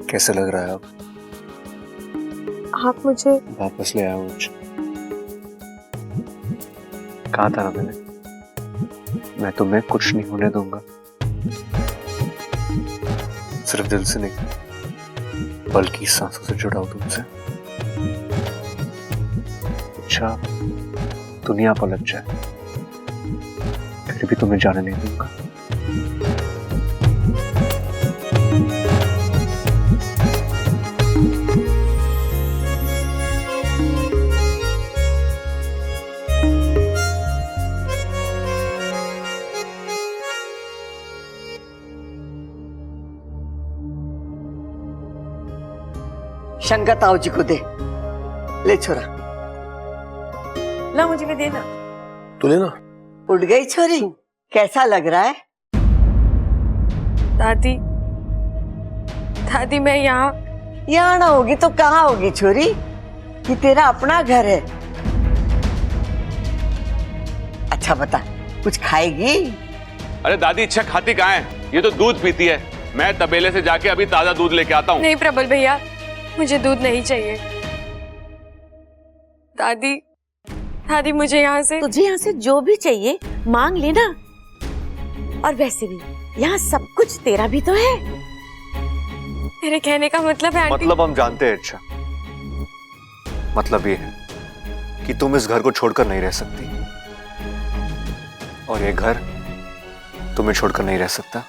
कैसे लग रहा है अब? आप मुझे वापस ले आया मुझे। कहा था ना मैंने, मैं तुम्हें कुछ नहीं होने दूंगा। सिर्फ दिल से नहीं, बल्कि सांसों से जुड़ा हूं तुमसे। अच्छा दुनिया पलट जाए, फिर भी तुम्हें जाने नहीं दूंगा। शंकर ताऊ जी को दे। ले छोरा। ला मुझे भी देना। तू लेना। उठ गई छोरी, कैसा लग रहा है? दादी दादी मैं यहाँ ना होगी तो कहाँ होगी छोरी? ये तेरा अपना घर है। अच्छा बता, कुछ खाएगी? अरे दादी इच्छा खाती कहाँ है? ये तो दूध पीती है। मैं तबेले से जाके अभी ताजा दूध लेके आता हूँ। नहीं प्रबल भैया, मुझे दूध नहीं चाहिए। दादी दादी मुझे यहाँ से तुझे यहाँ से जो भी चाहिए मांग लेना। और वैसे भी यहाँ सब कुछ तेरा भी तो है। मेरे कहने का मतलब है आंटी। मतलब हम जानते हैं अच्छा। मतलब ये है कि तुम इस घर को छोड़कर नहीं रह सकती, और ये घर तुम्हें छोड़कर नहीं रह सकता।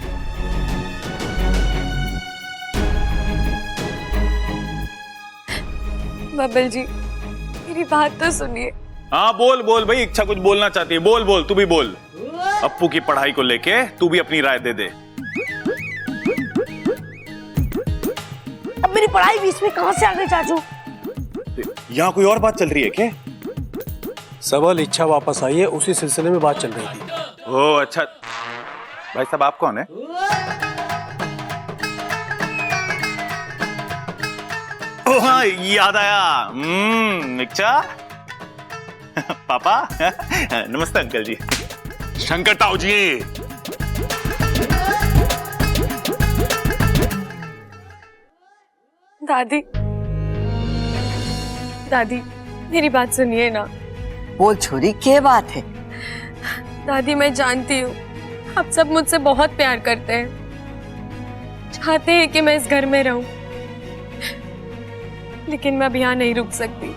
बबल जी मेरी बात तो सुनिए। हाँ बोल बोल भाई, इच्छा कुछ बोलना चाहती है, बोल बोल, तू भी बोल। अप्पू की पढ़ाई को लेके तू भी अपनी राय दे दे। अब मेरी पढ़ाई बीच में कहाँ से आ गई चाचू? यहाँ कोई और बात चल रही है क्या? सबल इच्छा वापस आई है, उसी सिलसिले में बात चल रही थी। ओह अच्छा। भाई साहब आप कौन है? ओह हाँ याद आया। इच्छा पापा। नमस्ते अंकल जी। शंकर ताऊ जी। दादी दादी मेरी बात सुनिए ना। बोल छोरी, क्या बात है? दादी मैं जानती हूँ आप सब मुझसे बहुत प्यार करते हैं, चाहते हैं कि मैं इस घर में रहूं, लेकिन मैं अब यहाँ नहीं रुक सकती।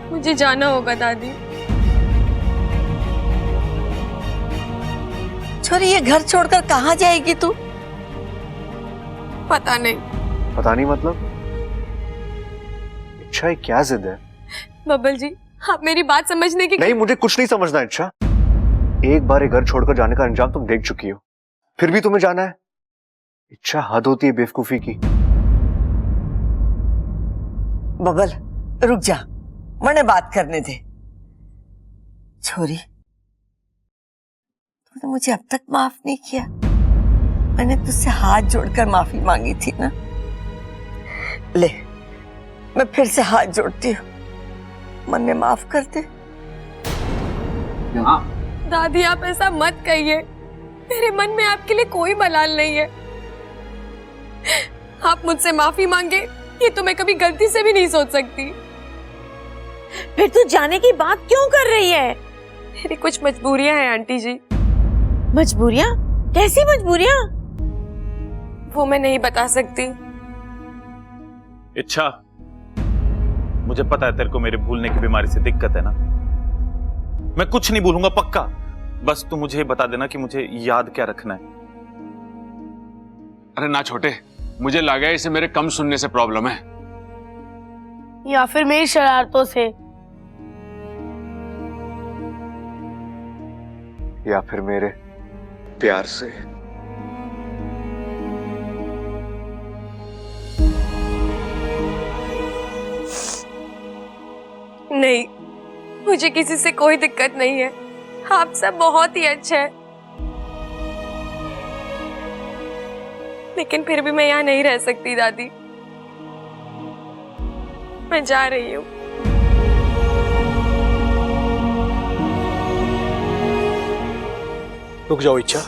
मुझे जाना होगा दादी। छोरी ये घर छोड़कर कहाँ जाएगी तू? पता नहीं। पता नहीं मतलब? इच्छा ये क्या जिद है? बबल जी आप मेरी बात समझने की नहीं, मुझे कुछ नहीं समझना इच्छा। एक बार ये घर छोड़कर जाने का अंजाम तुम देख चुकी हो, फिर भी तुम्हें जाना है? इच्छा हद होती है बेवकूफी की। बबल रुक जा, मने बात करने दे। छोरी तूने मुझे अब तक माफ नहीं किया। मैंने तुझसे हाथ जोड़कर माफी मांगी थी ना। ले मैं फिर से हाथ जोड़ती हूँ, मन्ने माफ कर दे। दादी आप ऐसा मत कहिए, मेरे मन में आपके लिए कोई मलाल नहीं है। आप मुझसे माफी मांगे ये तो मैं कभी गलती से भी नहीं सोच सकती। फिर तू जाने की बात क्यों कर रही है? मेरी कुछ मजबूरियां हैं आंटी जी। मजबूरियां? कैसी मजबूरियां? वो मैं नहीं बता सकती। इच्छा मुझे पता है तेरे को मेरे भूलने की बीमारी से दिक्कत है ना। मैं कुछ नहीं भूलूंगा पक्का। बस तू मुझे बता देना कि मुझे याद क्या रखना है। अरे ना छोटे, मुझे लगा है इसे मेरे कम सुनने से प्रॉब्लम है, या फिर मेरी शरारतों से। या फिर मेरे प्यार से। नहीं, मुझे किसी से कोई दिक्कत नहीं है। आप सब बहुत ही अच्छे हैं, लेकिन फिर भी मैं यहाँ नहीं रह सकती दादी। मैं जा रही हूँ। रुक जाओ इच्छा।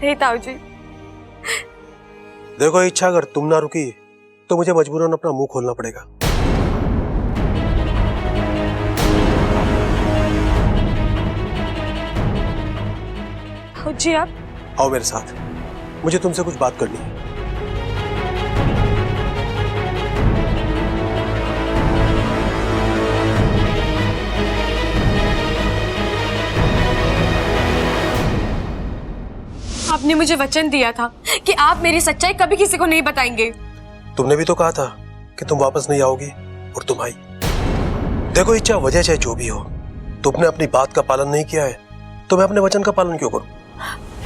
नहीं ताऊ जी, देखो इच्छा, अगर तुम ना रुकी तो मुझे मजबूरन अपना मुंह खोलना पड़ेगा। जी आप आओ मेरे साथ, मुझे तुमसे कुछ बात करनी है। आपने मुझे वचन दिया था कि आप मेरी सच्चाई कभी किसी को नहीं बताएंगे। तुमने भी तो कहा था कि तुम वापस नहीं आओगी, और तुम आई। देखो इच्छा, वजह चाहे जो भी हो, तुमने अपनी बात का पालन नहीं किया है तो मैं अपने वचन का पालन क्यों करूं?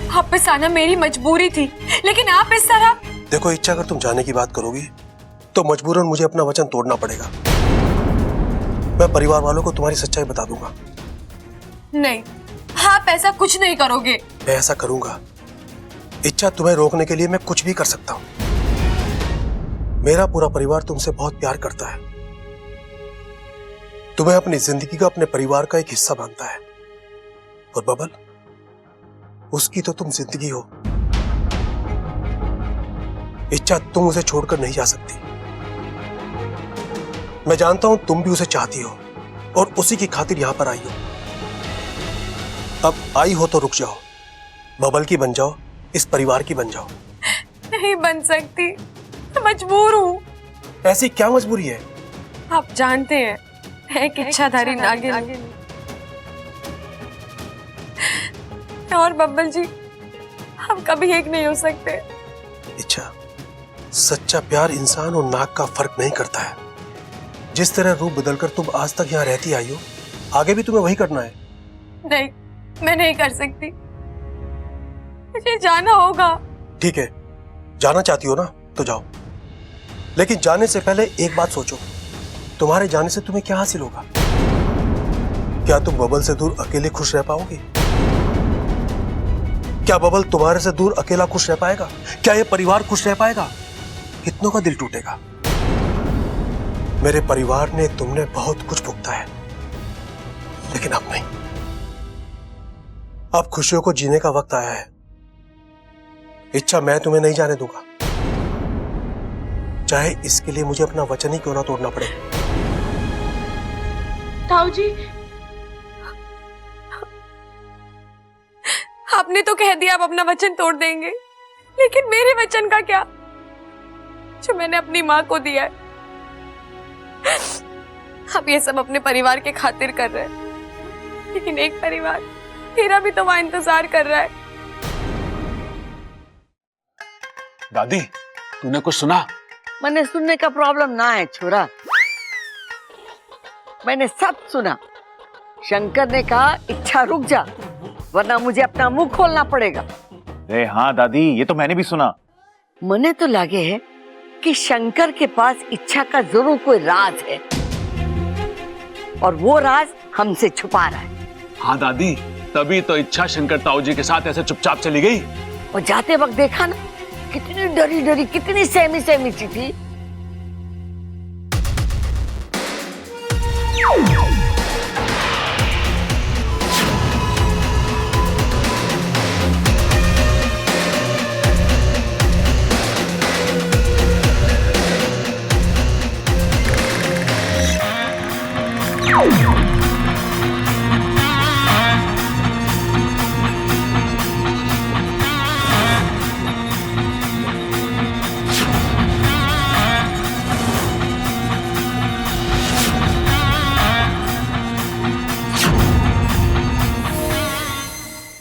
वापस आना मेरी मजबूरी थी, लेकिन आप इस तरह। देखो इच्छा, अगर तुम जाने की बात करोगी तो मजबूरन मुझे अपना वचन तोड़ना पड़ेगा। मैं परिवार वालों को तुम्हारी सच्चाई बता दूंगा। नहीं, आप ऐसा कुछ नहीं करोगे। मैं ऐसा करूंगा। इच्छा, तुम्हें रोकने के लिए मैं कुछ भी कर सकता हूं। मेरा पूरा परिवार तुमसे बहुत प्यार करता है, तुम्हें अपनी जिंदगी का अपने परिवार का एक हिस्सा मानता है। और बबल, उसकी तो तुम जिंदगी हो। इच्छा, तुम उसे छोड़कर नहीं जा सकती। मैं जानता हूं तुम भी उसे चाहती हो और उसी की खातिर यहां पर आई हो। अब आई हो तो रुक जाओ, बबल की बन जाओ, इस परिवार की बन जाओ। नहीं बन सकती, मैं मजबूर हूँ। ऐसी क्या मजबूरी है? आप जानते हैं, मैं एक इच्छाधारी नागिन हूँ। और बब्बल जी, हम कभी एक नहीं हो सकते। इच्छा, सच्चा प्यार इंसान और नाग का फर्क नहीं करता है। जिस तरह रूप बदलकर तुम आज तक यहाँ रहती आई हो, आगे भी तुम्हें वही करना है। नहीं, मैं नहीं कर सकती, मुझे जाना होगा। ठीक है, जाना चाहती हो ना तो जाओ, लेकिन जाने से पहले एक बात सोचो, तुम्हारे जाने से तुम्हें क्या हासिल होगा? क्या तुम बबल से दूर अकेले खुश रह पाओगी? क्या बबल तुम्हारे से दूर अकेला खुश रह पाएगा? क्या ये परिवार खुश रह पाएगा? कितनों का दिल टूटेगा। मेरे परिवार ने तुमने बहुत कुछ भुगता है, लेकिन अब नहीं। अब खुशियों को जीने का वक्त आया है। इच्छा, मैं तुम्हें नहीं जाने दूंगा, चाहे इसके लिए मुझे अपना वचन ही क्यों ना तोड़ना पड़े। ताऊ जी, आपने तो कह दिया आप अपना वचन तोड़ देंगे, लेकिन मेरे वचन का क्या, जो मैंने अपनी माँ को दिया है? आप ये सब अपने परिवार के खातिर कर रहे हैं, लेकिन एक परिवार मेरा भी तो वहां इंतजार कर रहा है। दादी, तूने कुछ सुना? मैंने सुनने का प्रॉब्लम ना है छोरा, मैंने सब सुना। शंकर ने कहा इच्छा रुक जा, वरना मुझे अपना मुंह खोलना पड़ेगा। अरे हाँ दादी, ये तो मैंने भी सुना। मने तो लगे है कि शंकर के पास इच्छा का जरूर कोई राज है, और वो राज हमसे छुपा रहा है। हाँ दादी, तभी तो इच्छा शंकर ताऊ जी के साथ ऐसे चुपचाप चली गई। और जाते वक्त देखा ना, कितनी डरी डरी, कितनी सहमी सहमी सी थी।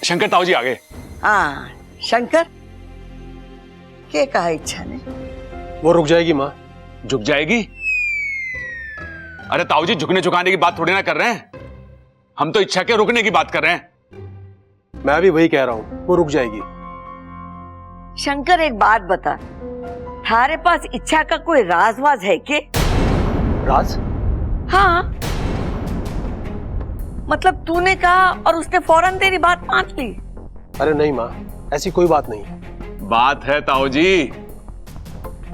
शंकर ताऊ जी आ गए। हाँ शंकर, क्या कहा इच्छा ने? वो रुक जाएगी माँ। झुक जाएगी? अरे ताऊ जी, झुकने झुकाने की बात थोड़ी ना कर रहे हैं, हम तो इच्छा के रुकने की बात कर रहे हैं। मैं भी वही कह रहा हूँ, वो रुक जाएगी। शंकर एक बात बता, थारे पास इच्छा का कोई राजवाज है के? राज? हाँ, मतलब तूने कहा और उसने फौरन तेरी बात मान ली। अरे नहीं माँ, ऐसी कोई बात नहीं है। बात है ताऊ जी।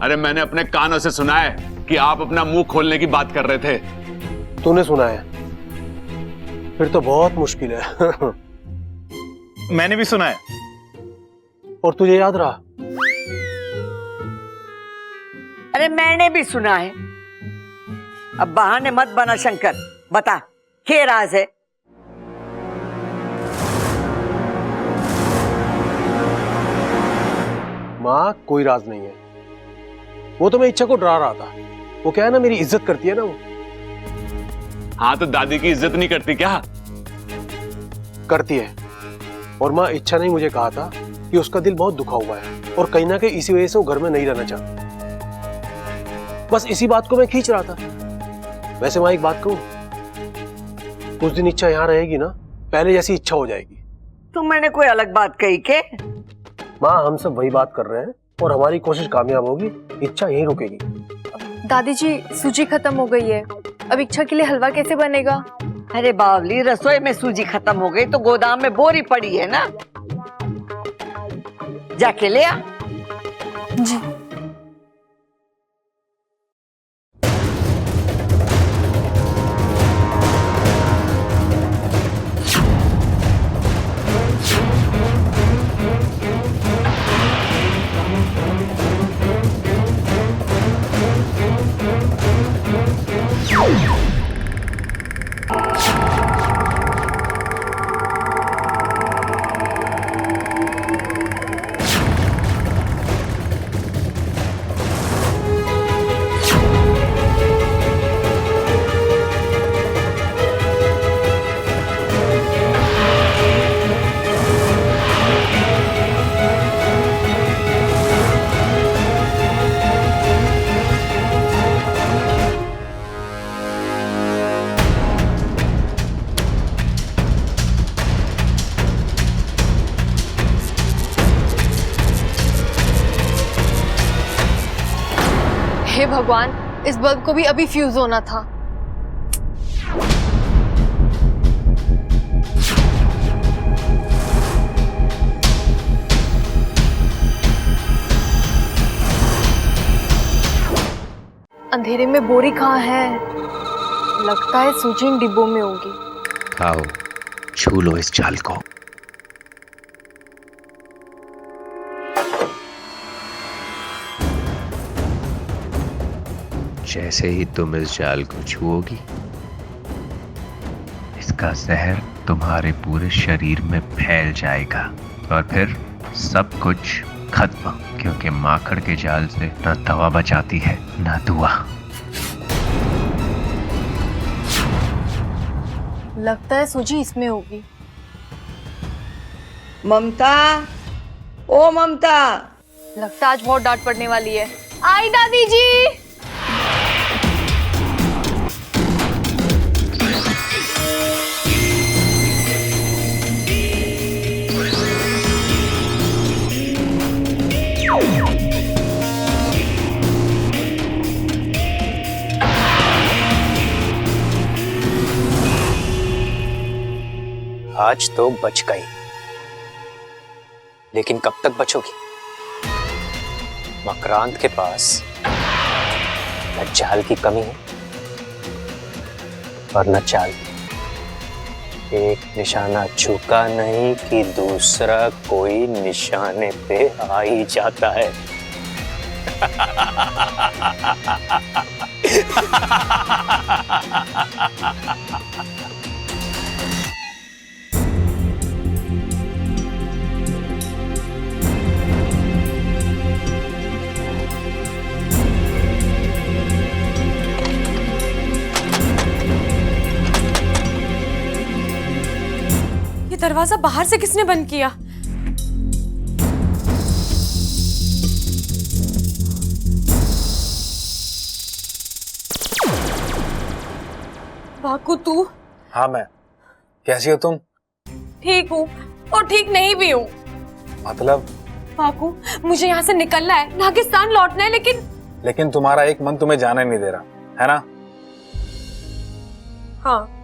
अरे मैंने अपने कानों से सुना है कि आप अपना मुंह खोलने की बात कर रहे थे। तूने सुना है? फिर तो बहुत मुश्किल है। मैंने भी सुना है। और तुझे याद रहा? अरे मैंने भी सुना है। अब बहाने मत बना शंकर, बता क्या राज है? माँ कोई राज नहीं है। वो तो मैं इच्छा को डरा रहा था। वो क्या है ना, मेरी इज्जत करती है ना वो। हाँ तो दादी की इज्जत नहीं करती क्या? करती है। और माँ इच्छा ने मुझे कहा था कि उसका दिल बहुत दुखा हुआ है और कहीं ना कहीं इसी वजह से वो घर में नहीं रहना चाहती। बस इसी बात को मैं खींच रहा था। वैसे माँ एक बात कहूं, उस दिन इच्छा यहाँ रहेगी ना, पहले जैसी इच्छा हो जाएगी। तुम मैंने कोई अलग बात कही के? माँ हम सब वही बात कर रहे हैं और हमारी कोशिश कामयाब होगी, इच्छा यहीं रुकेगी। दादी जी, सूजी खत्म हो गई है, अब इच्छा के लिए हलवा कैसे बनेगा? अरे बावली, रसोई में सूजी खत्म हो गई तो गोदाम में बोरी पड़ी है ना, जाके ले आ। जी। हे भगवान, इस बल्ब को भी अभी फ्यूज होना था। अंधेरे में बोरी कहाँ है? लगता है सूजी इन डिब्बों में होगी। आओ छू लो इस जाल को। जैसे ही तुम इस जाल को छुओगी, इसका जहर तुम्हारे पूरे शरीर में फैल जाएगा और फिर सब कुछ खत्म, क्योंकि माकड़ के जाल से ना दवा बचाती है ना दुआ। लगता है सूजी इसमें होगी। ममता, ओ ममता। लगता है आज बहुत डांट पड़ने वाली है। आई दादी जी। आज तो बच गई, लेकिन कब तक बचोगी? मकरांत के पास न जाल की कमी है और न चाल। एक निशाना झुका नहीं कि दूसरा कोई निशाने पे आ ही जाता है। दरवाजा बाहर से किसने बंद किया? बाकू तू? हाँ मैं। कैसी हो तुम? ठीक हूँ और ठीक नहीं भी हूँ। मतलब? बाकू मुझे यहाँ से निकलना है, नागिस्तान लौटना है, लेकिन तुम्हारा एक मन तुम्हें जाने नहीं दे रहा है ना? हाँ।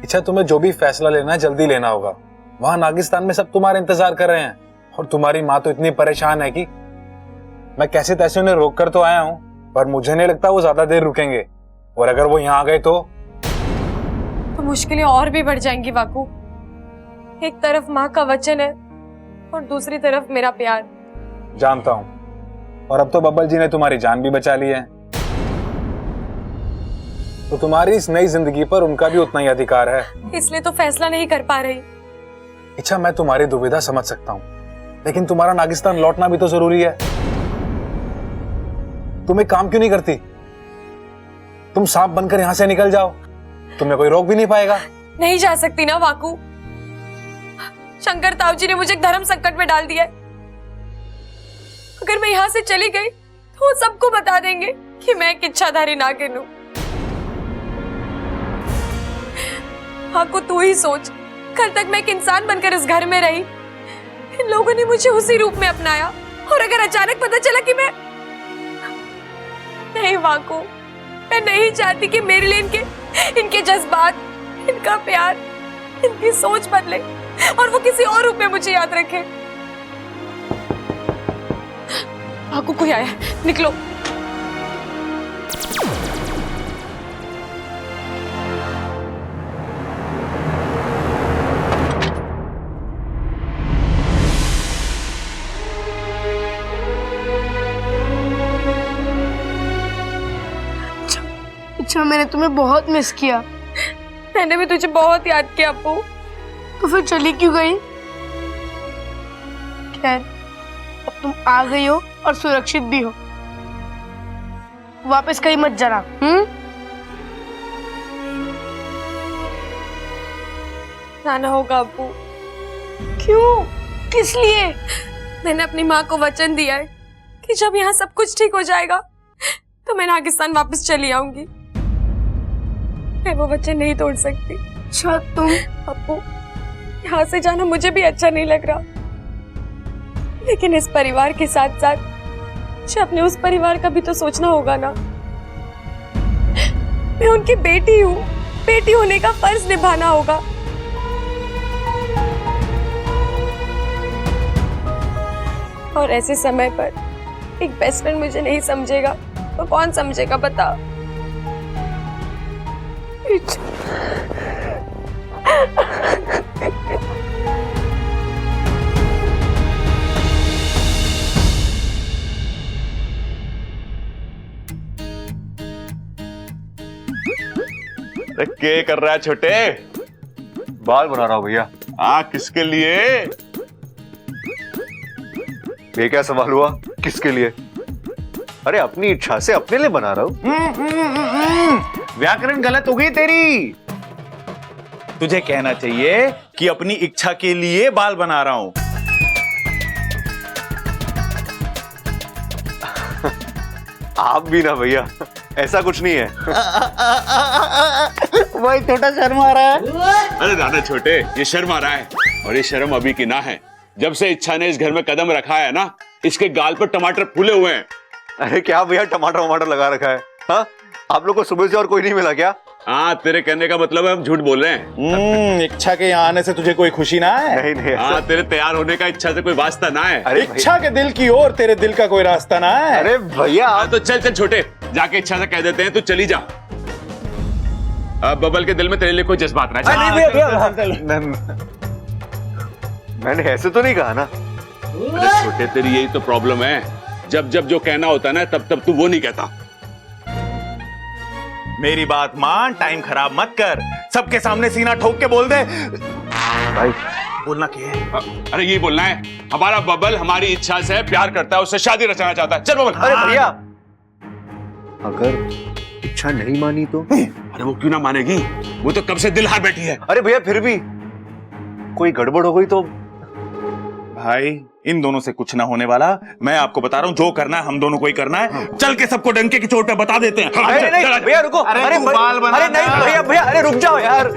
अच्छा, तुम्हें जो भी फैसला लेना है जल्दी लेना होगा। वहां नागिस्तान में सब तुम्हारे इंतजार कर रहे हैं और तुम्हारी माँ तो इतनी परेशान है कि मैं कैसे तैसे उन्हें रोक कर तो आया हूँ, पर मुझे नहीं लगता वो ज्यादा देर रुकेंगे। और अगर वो यहाँ आ गए तो मुश्किलें और भी बढ़ जाएंगी बाकू। एक तरफ माँ का वचन है और दूसरी तरफ मेरा प्यार। जानता हूँ, और अब तो बब्बल जी ने तुम्हारी जान भी बचा ली है, तो तुम्हारी इस नई जिंदगी पर उनका भी उतना ही अधिकार है। इसलिए तो फैसला नहीं कर पा रही। इच्छा, मैं तुम्हारी दुविधा समझ सकता हूं, लेकिन तुम्हारा नागिस्तान लौटना भी तो जरूरी है। तुम एक काम क्यों नहीं करती? तुम सांप बनकर यहां से निकल जाओ, तुम्हें कोई रोक भी नहीं पाएगा। नहीं जा सकती ना वाकू। शंकर ताऊ जी ने मुझे एक धर्म संकट में डाल दिया है। अगर मैं यहाँ से चली गई तो वो सबको बता देंगे कि मैं एक इच्छाधारी नागिन हूँ। वाकू, तू ही सोच, कल तक मैं एक इंसान बनकर इस घर में रही, इन लोगों ने मुझे उसी रूप में अपनाया, और अगर अचानक पता चला कि मैं नहीं वाकू, मैं नहीं चाहती कि मेरे लिए इनके जज्बात, इनका प्यार, इनकी सोच बदले और वो किसी और रूप में मुझे याद रखे। वाकू, कोई आया, निकलो। अच्छा, मैंने तुम्हें बहुत मिस किया। मैंने भी तुझे बहुत याद किया अप्पू। तो फिर चली क्यों गई? खैर, अब तुम आ गई हो और सुरक्षित भी हो। वापस कहीं मत जाना। जाना होगा अप्पू। क्यों? किस लिए? मैंने अपनी माँ को वचन दिया है कि जब यहाँ सब कुछ ठीक हो जाएगा तो मैं नागिस्तान वापस चली आऊंगी। मैं वो वचन नहीं तोड़ सकती। अच्छा, तुम? अप्पू, यहाँ से जाना मुझे भी अच्छा नहीं लग रहा, लेकिन इस परिवार के साथ साथ मुझे अपने उस परिवार का भी तो सोचना होगा ना। मैं उनकी बेटी हूँ, बेटी होने का फर्ज निभाना होगा। और ऐसे समय पर एक बेस्ट फ्रेंड मुझे नहीं समझेगा तो कौन समझेगा, बता। क्या कर रहा है छोटे? बाल बना रहा हूं भैया। किसके लिए? ये क्या सवाल हुआ, किसके लिए? अरे अपनी इच्छा से अपने लिए बना रहा हूं। व्याकरण गलत हो गई तेरी। तुझे कहना चाहिए कि अपनी इच्छा के लिए बाल बना रहा हूं। आप भी ना भैया, ऐसा कुछ नहीं है। भाई छोटा शर्म आ रहा है। अरे दादा छोटे, ये शर्म आ रहा है, और ये शर्म अभी की ना है। जब से इच्छा ने इस घर में कदम रखा है ना, इसके गाल पर टमाटर फूले हुए हैं। अरे क्या भैया, टमाटर वमाटर लगा रखा है? हाँ, आप लोग को सुबह से और कोई नहीं मिला क्या? हाँ, तेरे कहने का मतलब है हम झूठ बोल रहे हैं। इच्छा के यहाँ आने से तुझे कोई खुशी ना है? नहीं नहीं। हाँ, तेरे तैयार होने का इच्छा से कोई वास्ता ना है। अरे इच्छा के दिल की ओर तेरे दिल का कोई रास्ता ना है? अरे भैया हाँ, तो चल चल छोटे, जाके इच्छा से कह देते हैं, तू चली जा। अब बबल के दिल में तेरे लिए कोई जज्बात ना है। नहीं भैया, मैंने ऐसे तो नहीं कहा ना। अरे छोटे, तेरी यही तो प्रॉब्लम है, जब जब जो कहना होता है ना, तब तब तू वो नहीं कहता। मेरी बात मान, टाइम खराब मत कर। सबके सामने सीना ठोक के बोल दे। भाई बोलना क्या है? अरे ये बोलना है, हमारा बबल हमारी इच्छा से प्यार करता है, उससे शादी रचना चाहता है। चल बबल। अरे भैया, अगर इच्छा नहीं मानी तो? अरे वो क्यों ना मानेगी, वो तो कब से दिल हार बैठी है। अरे भैया, फिर भी कोई गड़बड़ हो गई तो? भाई, इन दोनों से कुछ ना होने वाला। मैं आपको बता रहा हूं, जो करना है हम दोनों को ही करना है। चल के सबको डंके की चोट पे बता देते हैं। अरे नहीं भैया, रुको। अरे अरे बाल बना। अरे नहीं भैया, भैया अरे रुक जाओ यार।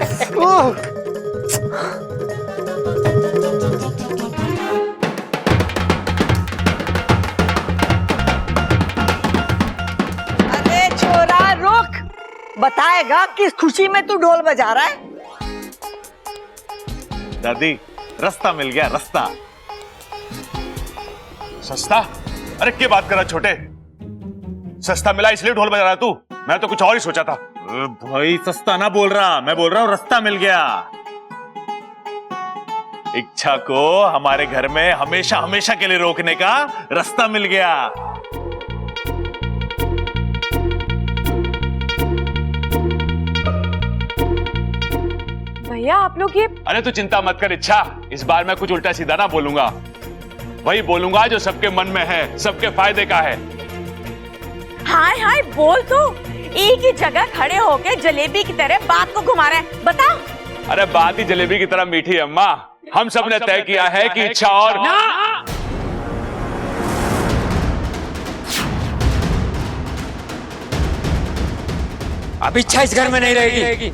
अरे छोरा रुक, बताएगा किस खुशी में तू ढोल बजा रहा है? दादी, रास्ता मिल गया, रास्ता। सस्ता? अरे क्या बात कर रहा छोटे, सस्ता मिला इसलिए ढोल बजा रहा तू? मैं तो कुछ और ही सोचा था। भाई सस्ता ना बोल रहा, मैं बोल रहा हूं रास्ता मिल गया। इच्छा को हमारे घर में हमेशा हमेशा के लिए रोकने का रास्ता मिल गया। भैया आप लोग ये अरे तू चिंता मत कर इच्छा, इस बार मैं कुछ उल्टा सीधा ना बोलूंगा, वही बोलूंगा जो सबके मन में है, सबके फायदे का है। हाय हाय बोल तो, एक ही जगह खड़े होके जलेबी की तरह बात को घुमा रहे हैं, बता। अरे बात ही जलेबी की तरह मीठी है अम्मा। हम सब ने तय किया है कि इच्छा और अब इच्छा इस घर में नहीं रहेगी।